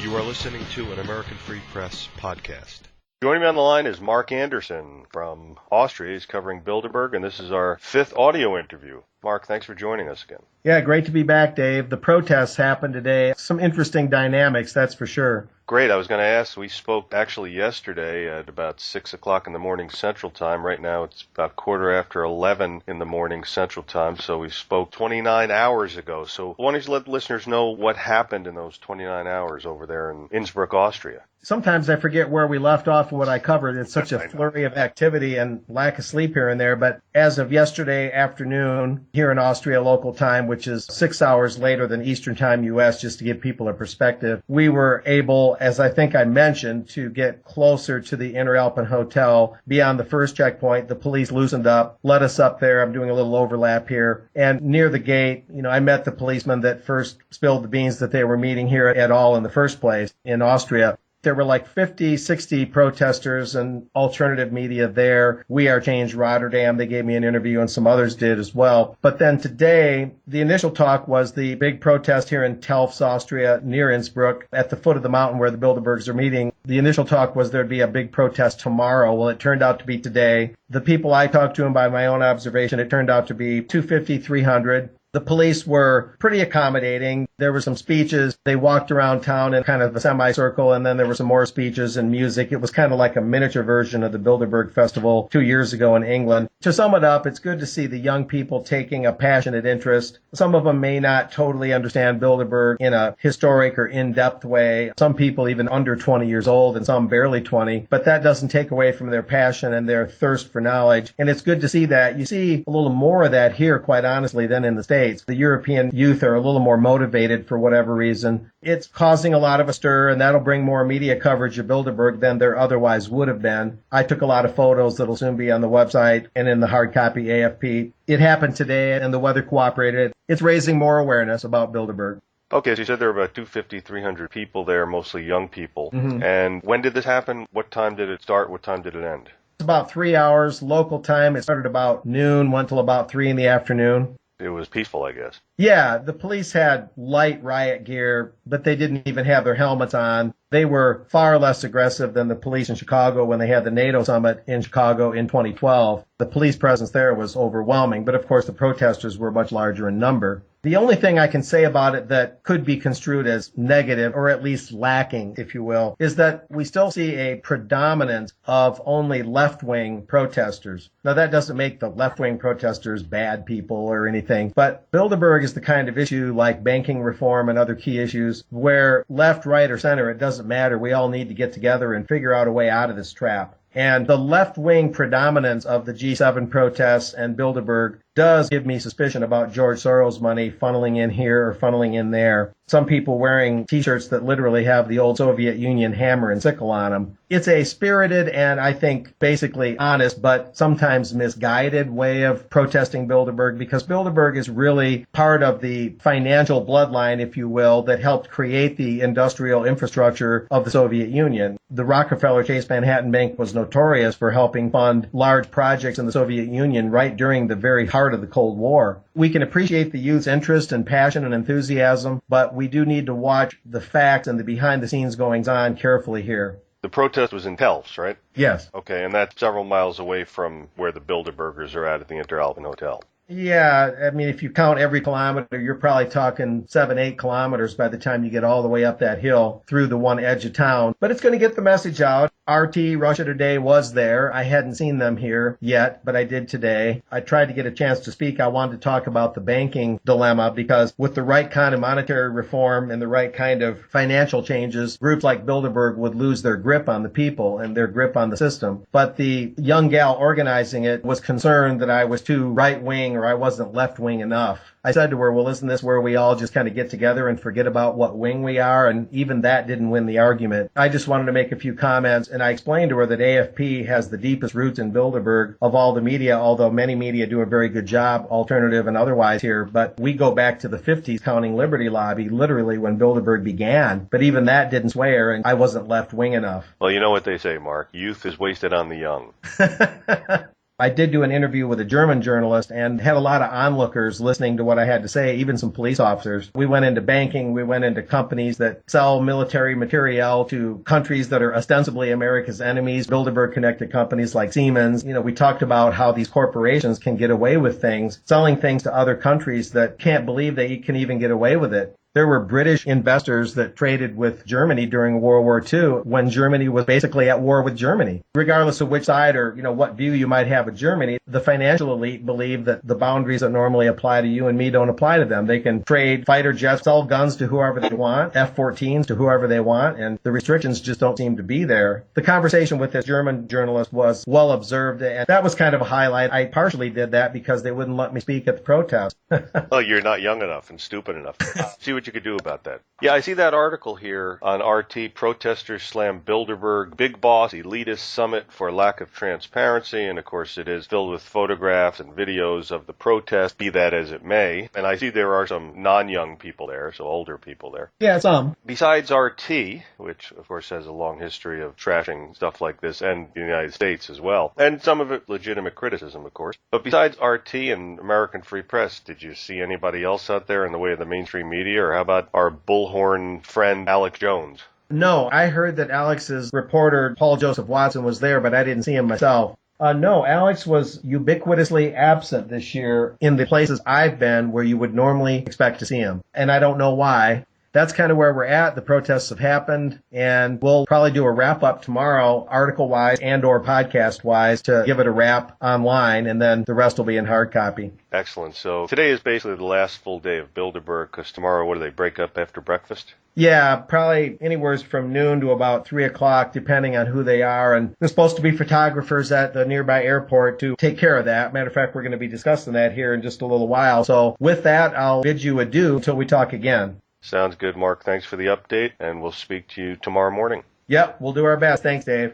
You are listening to an American Free Press podcast. Joining me on the line is Mark Anderson from Austria. He's covering Bilderberg, and this is our fifth audio interview. Mark, thanks for joining us again. Yeah, great to be back, Dave. The protests happened today. Some interesting dynamics, that's for sure. Great. I was going to ask, we spoke actually yesterday at about 6 o'clock in the morning Central Time. Right now it's about 11:15 in the morning Central Time, so we spoke 29 hours ago. So why don't you let listeners know what happened in those 29 hours over there in Innsbruck, Austria? Sometimes I forget where we left off and what I covered. It's such a flurry of activity and lack of sleep here and there. But as of yesterday afternoon, here in Austria local time, which is 6 hours later than Eastern Time U.S., just to give people a perspective, we were able, as I think I mentioned, to get closer to the Interalpen Hotel. Beyond the first checkpoint, the police loosened up, let us up there. I'm doing a little overlap here. And near the gate, I met the policeman that first spilled the beans that they were meeting here at all in the first place in Austria. There were like 50, 60 protesters and alternative media there. We Are Change Rotterdam, they gave me an interview, and some others did as well. But then today, the initial talk was the big protest here in Telfs, Austria, near Innsbruck, at the foot of the mountain where the Bilderbergs are meeting. The initial talk was there'd be a big protest tomorrow. Well, it turned out to be today. The people I talked to, and by my own observation, it turned out to be 250, 300. The police were pretty accommodating. There were some speeches. They walked around town in kind of a semicircle, and then there were some more speeches and music. It was kind of like a miniature version of the Bilderberg Festival 2 years ago in England. To sum it up, it's good to see the young people taking a passionate interest. Some of them may not totally understand Bilderberg in a historic or in-depth way. Some people even under 20 years old and some barely 20, but that doesn't take away from their passion and their thirst for knowledge. And it's good to see that. You see a little more of that here, quite honestly, than in the States. The European youth are a little more motivated for whatever reason. It's causing a lot of a stir, and that'll bring more media coverage of Bilderberg than there otherwise would have been. I took a lot of photos that'll soon be on the website and in the hard copy AFP. It happened today, and the weather cooperated. It's raising more awareness about Bilderberg. Okay, so you said there were about 250, 300 people there, mostly young people. Mm-hmm. And when did this happen? What time did it start? What time did it end? It's about 3 hours local time. It started about noon, went till about 3 in the afternoon. It was peaceful, I guess. Yeah, the police had light riot gear, but they didn't even have their helmets on. They were far less aggressive than the police in Chicago when they had the NATO summit in Chicago in 2012. The police presence there was overwhelming, but of course the protesters were much larger in number. The only thing I can say about it that could be construed as negative, or at least lacking, if you will, is that we still see a predominance of only left-wing protesters. Now, that doesn't make the left-wing protesters bad people or anything, but Bilderberg is the kind of issue like banking reform and other key issues where left, right, or center, it doesn't matter. We all need to get together and figure out a way out of this trap. And the left-wing predominance of the G7 protests and Bilderberg does give me suspicion about George Soros money funneling in here or funneling in there. Some people wearing T-shirts that literally have the old Soviet Union hammer and sickle on them. It's a spirited and I think basically honest but sometimes misguided way of protesting Bilderberg, because Bilderberg is really part of the financial bloodline, if you will, that helped create the industrial infrastructure of the Soviet Union. The Rockefeller Chase Manhattan Bank was notorious for helping fund large projects in the Soviet Union right during the very heart of the Cold War. We can appreciate the youth's interest and passion and enthusiasm, but we do need to watch the facts and the behind-the-scenes goings-on carefully here. The protest was in Telfs, right? Yes. Okay, and that's several miles away from where the Bilderbergers are at the Interalpen Hotel. Yeah, I mean, if you count every kilometer, you're probably talking 7-8 kilometers by the time you get all the way up that hill through the one edge of town. But it's going to get the message out. RT, Russia Today, was there. I hadn't seen them here yet, but I did today. I tried to get a chance to speak. I wanted to talk about the banking dilemma because with the right kind of monetary reform and the right kind of financial changes, groups like Bilderberg would lose their grip on the people and their grip on the system. But the young gal organizing it was concerned that I was too right-wing or I wasn't left-wing enough. I said to her, well, isn't this where we all just kind of get together and forget about what wing we are? And even that didn't win the argument. I just wanted to make a few comments, and I explained to her that AFP has the deepest roots in Bilderberg of all the media, although many media do a very good job, alternative and otherwise here. But we go back to the 50s, counting Liberty Lobby, literally when Bilderberg began. But even that didn't sway her, and I wasn't left-wing enough. Well, you know what they say, Mark. Youth is wasted on the young. I did do an interview with a German journalist and had a lot of onlookers listening to what I had to say, even some police officers. We went into banking. We went into companies that sell military materiel to countries that are ostensibly America's enemies, Bilderberg connected companies like Siemens. We talked about how these corporations can get away with things, selling things to other countries that can't believe they can even get away with it. There were British investors that traded with Germany during World War II when Germany was basically at war with Germany. Regardless of which side or, what view you might have of Germany, the financial elite believe that the boundaries that normally apply to you and me don't apply to them. They can trade fighter jets, sell guns to whoever they want, F-14s to whoever they want, and the restrictions just don't seem to be there. The conversation with this German journalist was well observed, and that was kind of a highlight. I partially did that because they wouldn't let me speak at the protest. Well, you're not young enough and stupid enough. See what you could do about that. Yeah, I see that article here on RT. Protesters slam Bilderberg big boss elitist summit for lack of transparency. And of course, it is filled with photographs and videos of the protest, be that as it may. And I see there are some non-young people there, so older people there. Yeah, some. Besides RT, which of course has a long history of trashing stuff like this, and the United States as well, and some of it legitimate criticism, of course. But besides RT and American Free Press, did you see anybody else out there in the way of the mainstream media, or how about our bullhorn friend Alex Jones? No, I heard that Alex's reporter, Paul Joseph Watson, was there, but I didn't see him myself. No, Alex was ubiquitously absent this year in the places I've been where you would normally expect to see him. And I don't know why. That's kind of where we're at. The protests have happened, and we'll probably do a wrap-up tomorrow, article-wise and or podcast-wise, to give it a wrap online, and then the rest will be in hard copy. Excellent. So today is basically the last full day of Bilderberg, because tomorrow, what do they break up after breakfast? Yeah, probably anywhere from noon to about 3 o'clock, depending on who they are. And there's supposed to be photographers at the nearby airport to take care of that. Matter of fact, we're going to be discussing that here in just a little while. So with that, I'll bid you adieu until we talk again. Sounds good, Mark. Thanks for the update, and we'll speak to you tomorrow morning. Yep, we'll do our best. Thanks, Dave.